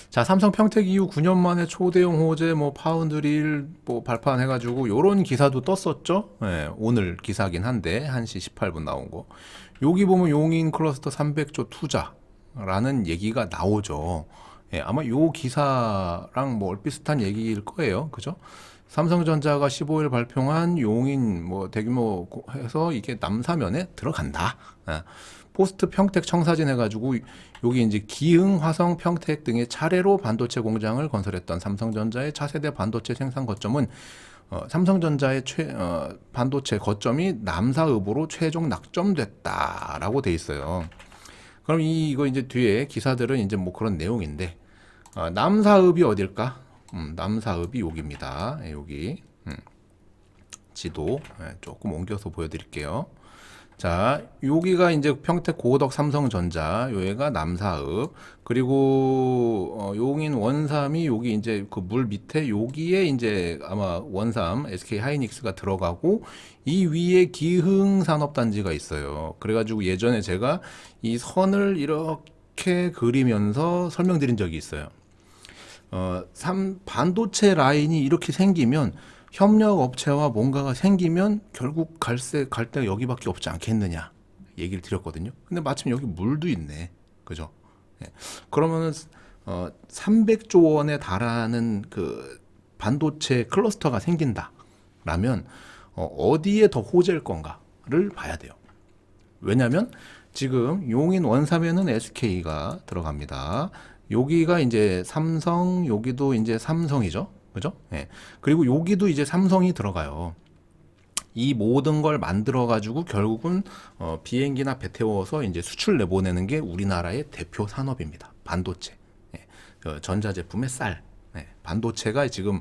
자, 삼성 평택 이후 9년 만에 초대형 호재, 뭐 파운드릴 뭐 발판해가지고 요런 기사도 떴었죠. 예, 오늘 기사긴 한데 1시 18분 나온 거. 여기 보면 용인 클러스터 300조 투자라는 얘기가 나오죠. 예, 아마 요 기사랑 뭐 비슷한 얘기일 거예요. 그죠? 삼성전자가 15일 발표한 용인 뭐 대규모 해서 이게 남사면에 들어간다. 예. 포스트 평택 청사진 해가지고 여기 이제 기흥, 화성, 평택 등의 차례로 반도체 공장을 건설했던 삼성전자의 차세대 반도체 생산 거점은 삼성전자의 반도체 거점이 남사읍으로 최종 낙점됐다라고 돼 있어요. 그럼 이거 이제 뒤에 기사들은 이제 뭐 그런 내용인데 남사읍이 어딜까? 남사읍이 여기입니다. 예, 여기 지도 조금 옮겨서 보여드릴게요. 자, 여기가 이제 평택 고덕 삼성전자, 여기가 남사읍, 그리고 용인 원삼이 여기 이제 그 물 밑에 여기에 이제 아마 원삼 SK 하이닉스가 들어가고 이 위에 기흥 산업단지가 있어요. 그래가지고 예전에 제가 이 선을 이렇게 그리면서 설명드린 적이 있어요. 반도체 라인이 이렇게 생기면 협력 업체와 뭔가가 생기면 결국 갈 데가 여기밖에 없지 않겠느냐 얘기를 드렸거든요. 근데 마침 여기 물도 있네. 그죠? 예. 그러면은 300조 원에 달하는 그 반도체 클러스터가 생긴다라면 어디에 더 호재일 건가를 봐야 돼요. 왜냐하면 지금 용인 원삼에는 SK가 들어갑니다. 여기가 이제 삼성, 여기도 이제 삼성이죠. 그죠? 예. 그리고 여기도 이제 삼성이 들어가요. 이 모든 걸 만들어 가지고 결국은 비행기나 배 태워서 이제 수출 내보내는 게 우리나라의 대표 산업입니다. 반도체. 예. 전자제품의 쌀. 예. 반도체가 지금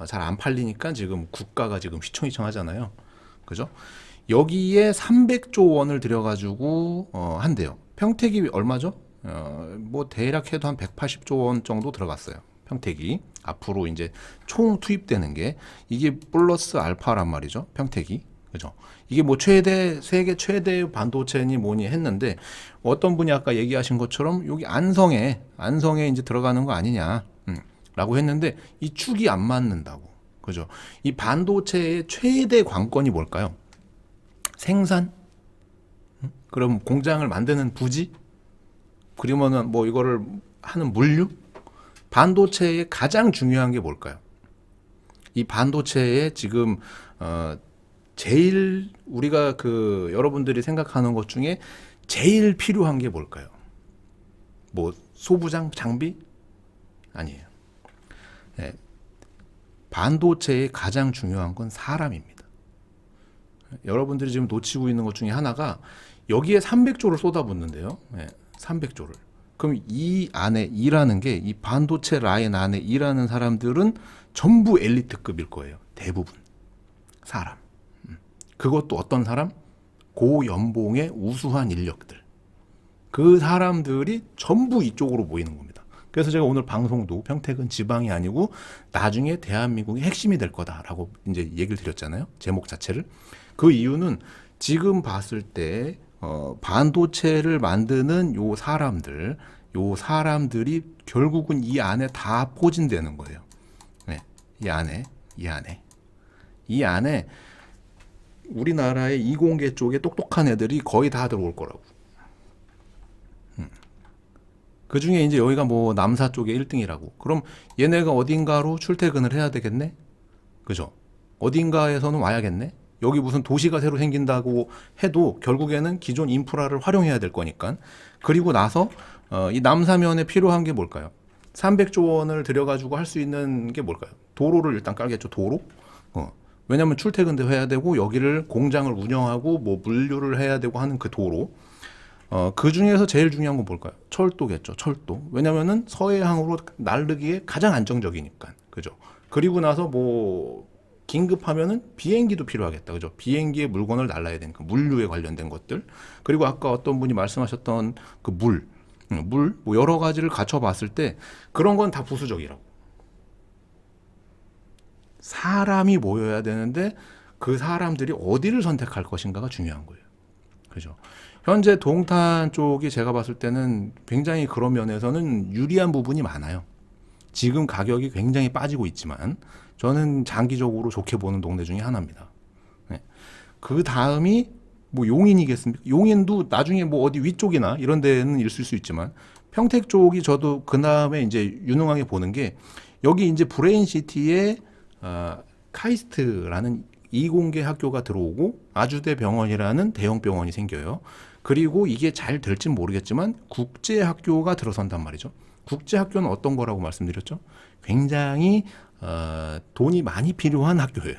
잘 안 팔리니까 지금 국가가 지금 휘청휘청 하잖아요. 그죠? 여기에 300조 원을 들여가지고 한대요. 평택이 얼마죠? 뭐 대략 해도 한 180조 원 정도 들어갔어요. 평택이 앞으로 이제 총 투입되는 게 이게 플러스 알파란 말이죠. 평택이 그죠? 이게 뭐 최대 세계 최대 반도체니 뭐니 했는데 어떤 분이 아까 얘기하신 것처럼 여기 안성에 이제 들어가는 거 아니냐 라고 했는데 이 축이 안 맞는다고 그죠? 이 반도체의 최대 관건이 뭘까요? 생산? 그럼 공장을 만드는 부지? 그러면은 뭐 이거를 하는 물류? 반도체의 가장 중요한 게 뭘까요? 이 반도체에 지금 제일 우리가 그 여러분들이 생각하는 것 중에 제일 필요한 게 뭘까요? 뭐 소부장 장비? 아니에요. 예, 반도체의 가장 중요한 건 사람입니다. 여러분들이 지금 놓치고 있는 것 중에 하나가 여기에 300조를 쏟아붓는데요. 예, 300조를. 그럼 이 안에 일하는 게 이 반도체 라인 안에 일하는 사람들은 전부 엘리트급일 거예요. 대부분. 사람. 그것도 어떤 사람? 고연봉의 우수한 인력들. 그 사람들이 전부 이쪽으로 모이는 겁니다. 그래서 제가 오늘 방송도 평택은 지방이 아니고 나중에 대한민국의 핵심이 될 거다라고 이제 얘기를 드렸잖아요. 제목 자체를. 그 이유는 지금 봤을 때 반도체를 만드는 요 사람들이 결국은 이 안에 다 포진되는 거예요. 네, 이 안에 우리나라의 이공계 쪽에 똑똑한 애들이 거의 다 들어올 거라고. 그 중에 이제 여기가 뭐 남사 쪽에 1등이라고. 그럼 얘네가 어딘가로 출퇴근을 해야 되겠네? 그죠? 어딘가에서는 와야겠네? 여기 무슨 도시가 새로 생긴다고 해도 결국에는 기존 인프라를 활용해야 될 거니까. 그리고 나서 이 남사면에 필요한 게 뭘까요? 300조 원을 들여가지고 할 수 있는 게 뭘까요? 도로를 일단 깔겠죠. 도로? 왜냐면 출퇴근도 해야 되고 여기를 공장을 운영하고 뭐 물류를 해야 되고 하는 그 도로. 그 중에서 제일 중요한 건 뭘까요? 철도겠죠. 철도. 왜냐면은 서해항으로 날르기에 가장 안정적이니까. 그죠? 그리고 나서 뭐 긴급하면은 비행기도 필요하겠다. 그죠? 비행기에 물건을 날라야 되니까 물류에 관련된 것들. 그리고 아까 어떤 분이 말씀하셨던 그 뭐 여러 가지를 갖춰 봤을 때 그런 건 다 부수적이라고. 사람이 모여야 되는데 그 사람들이 어디를 선택할 것인가가 중요한 거예요. 그죠? 현재 동탄 쪽이 제가 봤을 때는 굉장히 그런 면에서는 유리한 부분이 많아요. 지금 가격이 굉장히 빠지고 있지만 저는 장기적으로 좋게 보는 동네 중에 하나입니다. 네. 그 다음이 뭐 용인이겠습니까? 용인도 나중에 뭐 어디 위쪽이나 이런 데는 있을 수 있지만 평택 쪽이 저도 그 다음에 이제 유능하게 보는 게 여기 이제 브레인시티에 카이스트라는 이공계 학교가 들어오고 아주대 병원이라는 대형 병원이 생겨요. 그리고 이게 잘 될진 모르겠지만 국제 학교가 들어선단 말이죠. 국제 학교는 어떤 거라고 말씀드렸죠? 굉장히 돈이 많이 필요한 학교예요.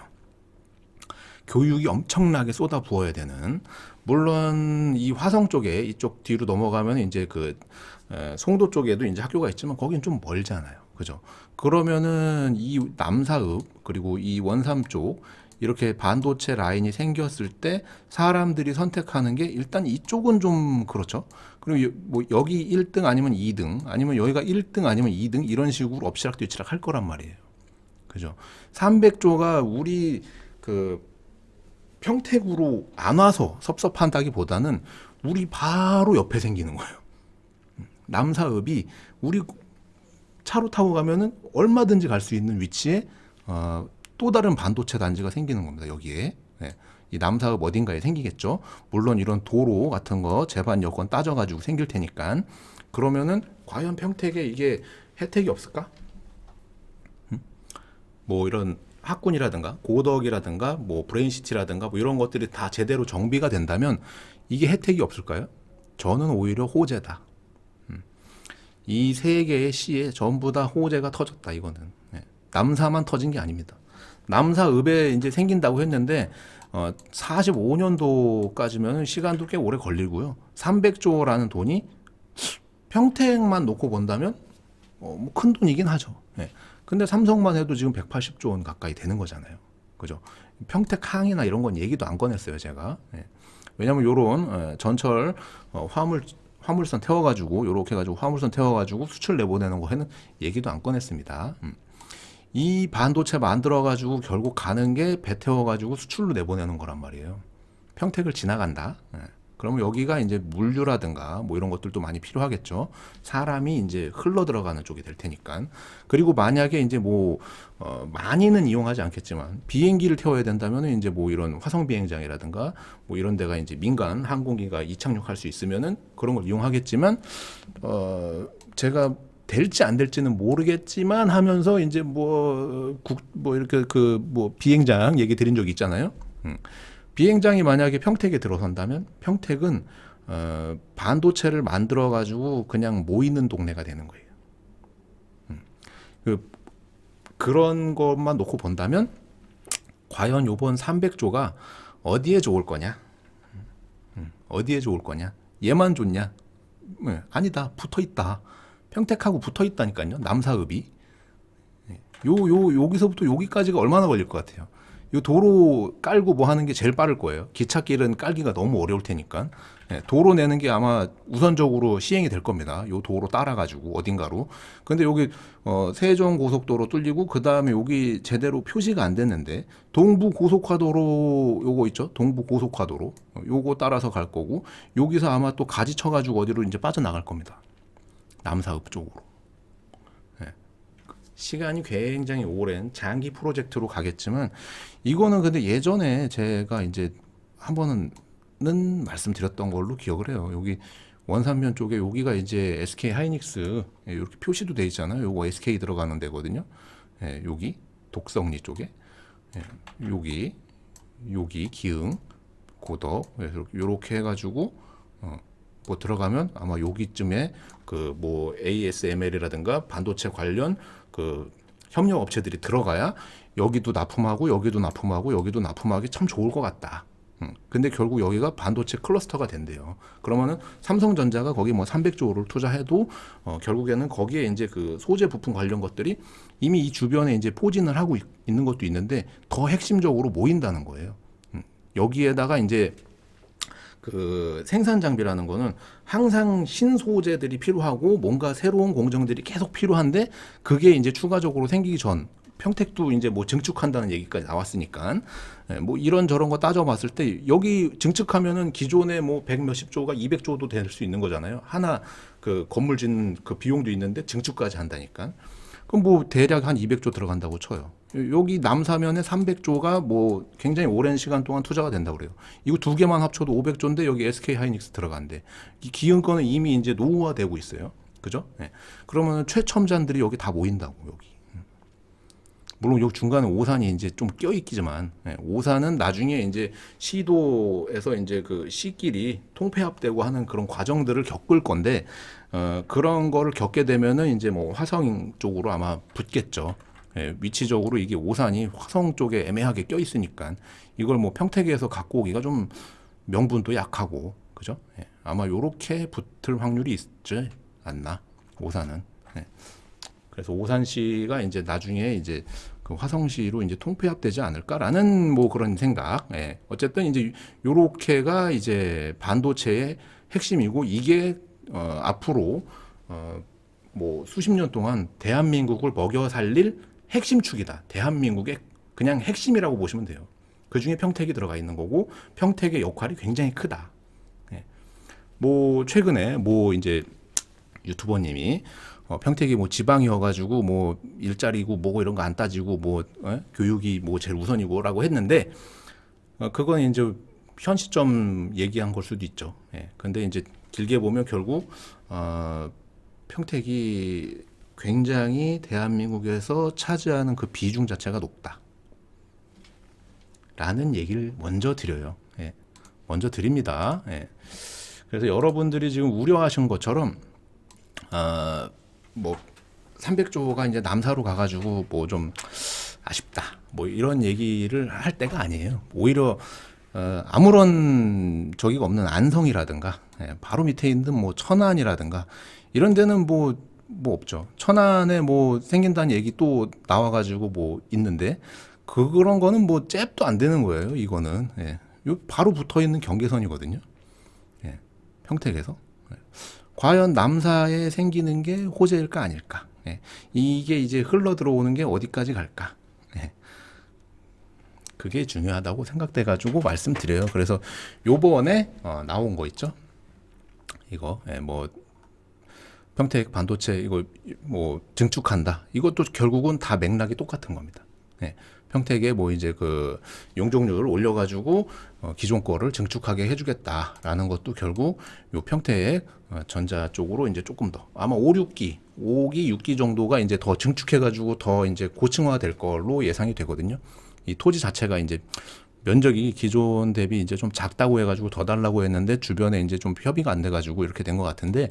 교육이 엄청나게 쏟아 부어야 되는. 물론 이 화성 쪽에 이쪽 뒤로 넘어가면 이제 그 송도 쪽에도 이제 학교가 있지만 거긴 좀 멀잖아요. 그죠? 그러면은 이 남사읍 그리고 이 원삼 쪽 이렇게 반도체 라인이 생겼을 때 사람들이 선택하는 게 일단 이쪽은 좀 그렇죠. 그리고 뭐 여기 1등 아니면 2등 아니면 여기가 1등 아니면 2등 이런 식으로 엎치락뒤치락 할 거란 말이에요. 그죠? 300조가 우리 그 평택으로 안 와서 섭섭한다기보다는 우리 바로 옆에 생기는 거예요. 남사읍이 우리 차로 타고 가면은 얼마든지 갈 수 있는 위치에 또 다른 반도체 단지가 생기는 겁니다. 여기에. 네. 이 남사읍 어딘가에 생기겠죠. 물론 이런 도로 같은 거 제반 여건 따져가지고 생길 테니까. 그러면은 과연 평택에 이게 혜택이 없을까? 뭐 이런 학군이라든가 고덕이라든가 뭐 브레인시티라든가 뭐 이런 것들이 다 제대로 정비가 된다면 이게 혜택이 없을까요? 저는 오히려 호재다. 이 세 개의 시에 전부 다 호재가 터졌다 이거는. 네. 남사만 터진 게 아닙니다. 남사읍에 이제 생긴다고 했는데 45년도까지면 시간도 꽤 오래 걸리고요. 300조라는 돈이 평택만 놓고 본다면 뭐 큰 돈이긴 하죠. 네. 근데 삼성만 해도 지금 180조 원 가까이 되는 거잖아요. 그죠? 평택 항이나 이런 건 얘기도 안 꺼냈어요, 제가. 네. 왜냐면 요런 전철 화물선 태워가지고 요렇게 해가지고 화물선 태워가지고 수출 내보내는 거에는 얘기도 안 꺼냈습니다. 이 반도체 만들어가지고 결국 가는 게 배 태워가지고 수출로 내보내는 거란 말이에요. 평택을 지나간다. 그러면 여기가 이제 물류라든가 뭐 이런 것들도 많이 필요하겠죠. 사람이 이제 흘러 들어가는 쪽이 될 테니까. 그리고 만약에 이제 뭐 많이는 이용하지 않겠지만 비행기를 태워야 된다면 이제 뭐 이런 화성 비행장이라든가 뭐 이런 데가 이제 민간 항공기가 이착륙할 수 있으면은 그런 걸 이용하겠지만 제가 될지 안 될지는 모르겠지만 하면서 이제 뭐 이렇게 그 뭐 비행장 얘기 드린 적이 있잖아요. 비행장이 만약에 평택에 들어선다면 평택은 반도체를 만들어 가지고 그냥 모이는 동네가 되는 거예요. 그런 것만 놓고 본다면 과연 요번 300조가 어디에 좋을 거냐? 어디에 좋을 거냐? 얘만 좋냐? 아니다. 붙어 있다. 평택하고 붙어 있다니까요. 남사읍이. 여기서부터 여기까지가 얼마나 걸릴 것 같아요? 이 도로 깔고 뭐 하는 게 제일 빠를 거예요. 기찻길은 깔기가 너무 어려울 테니까. 도로 내는 게 아마 우선적으로 시행이 될 겁니다. 요 도로 따라가지고 어딘가로. 근데 여기 세종 고속도로 뚫리고 그 다음에 여기 제대로 표시가 안 됐는데 동부 고속화도로 요거 있죠? 동부 고속화도로 요거 따라서 갈 거고 여기서 아마 또 가지 쳐가지고 어디로 이제 빠져나갈 겁니다. 남사읍 쪽으로. 시간이 굉장히 오랜 장기 프로젝트로 가겠지만 이거는 근데 예전에 제가 이제 한 번은 말씀드렸던 걸로 기억을 해요. 여기 원산면 쪽에 여기가 이제 SK 하이닉스 이렇게 표시도 돼 있잖아요. 요거 SK 들어가는 데거든요. 여기 독성리 쪽에 여기 기흥 고덕 이렇게 해가지고 뭐 들어가면 아마 여기쯤에 그 뭐 ASML이라든가 반도체 관련 그 협력 업체들이 들어가야 여기도 납품하고 여기도 납품하고 여기도 납품하기 참 좋을 것 같다. 근데 결국 여기가 반도체 클러스터가 된대요. 그러면은 삼성전자가 거기 뭐 300조를 투자해도 결국에는 거기에 이제 그 소재 부품 관련 것들이 이미 이 주변에 이제 포진을 하고 있는 것도 있는데 더 핵심적으로 모인다는 거예요. 여기에다가 이제 그 생산 장비라는 거는 항상 신소재들이 필요하고 뭔가 새로운 공정들이 계속 필요한데 그게 이제 추가적으로 생기기 전 평택도 이제 뭐 증축한다는 얘기까지 나왔으니까 뭐 이런 저런 거 따져봤을 때 여기 증축하면은 기존에 뭐 100 몇십 조가 200조도 될 수 있는 거잖아요. 하나 그 건물 짓는 그 비용도 있는데 증축까지 한다니까. 그럼 뭐 대략 한 200조 들어간다고 쳐요. 여기 남사면에 300조가 뭐 굉장히 오랜 시간 동안 투자가 된다고 그래요. 이거 두 개만 합쳐도 500조인데 여기 SK 하이닉스 들어간대. 이 기흥권은 이미 이제 노후화되고 있어요. 그죠? 예. 그러면 최첨단들이 여기 다 모인다고 여기. 물론 여기 중간에 오산이 이제 좀 껴있기지만, 예, 오산은 나중에 이제 시도에서 이제 그 시끼리 통폐합되고 하는 그런 과정들을 겪을 건데, 그런 거를 겪게 되면은 이제 뭐 화성 쪽으로 아마 붙겠죠. 예, 위치적으로 이게 오산이 화성 쪽에 애매하게 껴있으니까 이걸 뭐 평택에서 갖고 오기가 좀 명분도 약하고, 그죠? 예, 아마 요렇게 붙을 확률이 있지 않나, 오산은. 예. 그래서 오산시가 이제 나중에 이제 그 화성시로 이제 통폐합되지 않을까라는 뭐 그런 생각. 예. 어쨌든 이제 요렇게가 이제 반도체의 핵심이고 이게 앞으로 뭐 수십 년 동안 대한민국을 먹여 살릴 핵심 축이다. 대한민국의 그냥 핵심이라고 보시면 돼요. 그 중에 평택이 들어가 있는 거고 평택의 역할이 굉장히 크다. 예. 뭐 최근에 뭐 이제 유튜버님이 평택이 뭐 지방이어가지고 뭐 일자리고 뭐고 이런 거 안 따지고 뭐 교육이 뭐 제일 우선이고라고 했는데 그건 이제 현 시점 얘기한 걸 수도 있죠. 예. 근데 이제 길게 보면 결국 평택이 굉장히 대한민국에서 차지하는 그 비중 자체가 높다라는 얘기를 먼저 드려요. 예. 먼저 드립니다. 예. 그래서 여러분들이 지금 우려하신 것처럼 뭐 300조가 이제 남사로 가가지고 뭐 좀 아쉽다 뭐 이런 얘기를 할 때가 아니에요. 오히려 아무런 저기가 없는 안성이라든가 바로 밑에 있는 뭐 천안이라든가 이런 데는 뭐 없죠. 천안에 뭐 생긴다는 얘기 또 나와가지고 뭐 있는데 그런 거는 뭐 잽도 안 되는 거예요. 이거는 요 바로 붙어 있는 경계선이거든요. 평택에서. 과연 남사에 생기는 게 호재일까 아닐까? 이게 이제 흘러 들어오는 게 어디까지 갈까? 그게 중요하다고 생각돼가지고 말씀드려요. 그래서 요번에 나온 거 있죠? 이거 뭐 평택 반도체 이거 뭐 증축한다. 이것도 결국은 다 맥락이 똑같은 겁니다. 평택에 뭐 이제 그 용적률을 올려가지고 기존 거를 증축하게 해주겠다라는 것도 결국 요 평택 전자 쪽으로 이제 조금 더 아마 5, 6기, 5기, 6기 정도가 이제 더 증축해가지고 더 이제 고층화 될 걸로 예상이 되거든요. 이 토지 자체가 이제 면적이 기존 대비 이제 좀 작다고 해가지고 더 달라고 했는데 주변에 이제 좀 협의가 안 돼가지고 이렇게 된 것 같은데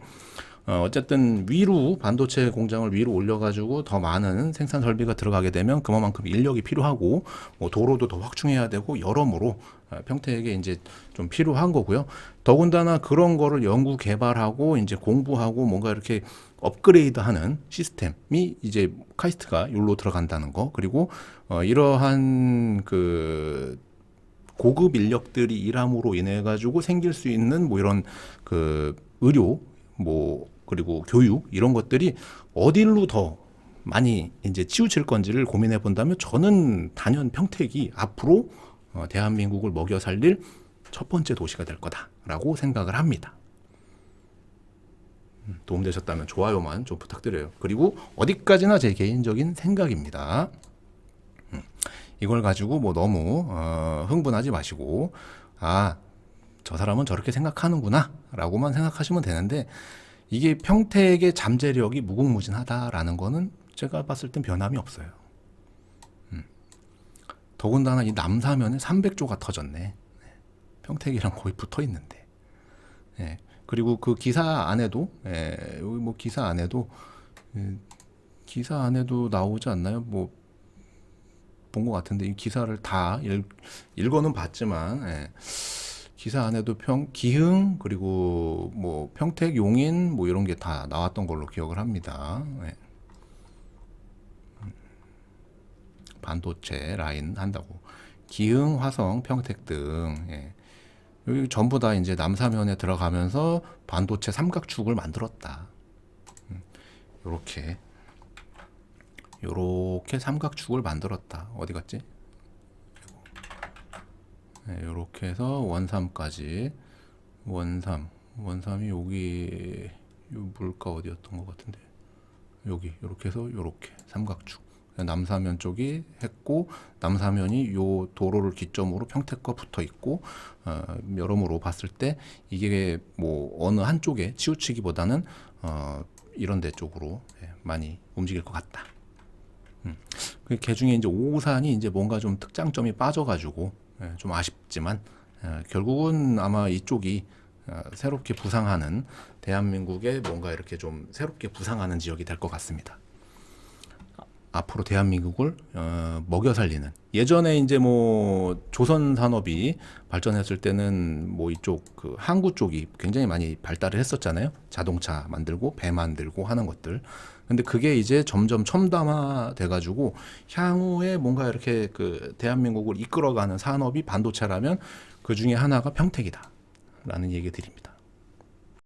어쨌든 위로 반도체 공장을 위로 올려가지고 더 많은 생산 설비가 들어가게 되면 그만큼 인력이 필요하고 뭐 도로도 더 확충해야 되고 여러모로 평택에 이제 좀 필요한 거고요. 더군다나 그런 거를 연구 개발하고 이제 공부하고 뭔가 이렇게 업그레이드하는 시스템이 이제 카이스트가 여기로 들어간다는 거 그리고 이러한 그 고급 인력들이 일함으로 인해 가지고 생길 수 있는 뭐 이런 그 의료 뭐 그리고 교육 이런 것들이 어디로 더 많이 이제 치우칠 건지를 고민해 본다면 저는 단연 평택이 앞으로 대한민국을 먹여 살릴 첫 번째 도시가 될 거다라고 생각을 합니다. 도움되셨다면 좋아요만 좀 부탁드려요. 그리고 어디까지나 제 개인적인 생각입니다. 이걸 가지고 뭐 너무 흥분하지 마시고 저 사람은 저렇게 생각하는구나 라고만 생각하시면 되는데 이게 평택의 잠재력이 무궁무진하다라는 거는 제가 봤을 땐 변함이 없어요. 더군다나 이 남사면에 300조가 터졌네. 평택이랑 거의 붙어 있는데. 그리고 그 기사 안에도 여기 뭐 기사 안에도 나오지 않나요? 뭐 본 것 같은데 이 기사를 다 읽어는 봤지만 기사 안에도 기흥 그리고 뭐 평택 용인 뭐 이런 게 다 나왔던 걸로 기억을 합니다. 반도체 라인 한다고 기흥 화성 평택 등 여기 전부 다 이제 남사면에 들어가면서 반도체 삼각축을 만들었다. 요렇게 삼각축을 만들었다. 어디 갔지? 요렇게 해서 원삼까지 원삼이 여기 요 물가 어디였던 것 같은데 여기 이렇게 해서 이렇게 삼각축. 남사면 쪽이 했고 남사면이 요 도로를 기점으로 평택과 붙어 있고 여러모로 봤을 때 이게 뭐 어느 한쪽에 치우치기보다는 이런 데 쪽으로 많이 움직일 것 같다. 그 중에 이제 5호산이 이제 뭔가 좀 특장점이 빠져가지고 좀 아쉽지만 결국은 아마 이쪽이 새롭게 부상하는 대한민국의 뭔가 이렇게 좀 새롭게 부상하는 지역이 될 것 같습니다. 앞으로 대한민국을 먹여 살리는 예전에 이제 뭐 조선 산업이 발전했을 때는 뭐 이쪽 그 항구 쪽이 굉장히 많이 발달을 했었잖아요. 자동차 만들고 배 만들고 하는 것들. 근데 그게 이제 점점 첨단화 돼가지고 향후에 뭔가 이렇게 그 대한민국을 이끌어가는 산업이 반도체라면 그 중에 하나가 평택이다라는 얘기 드립니다.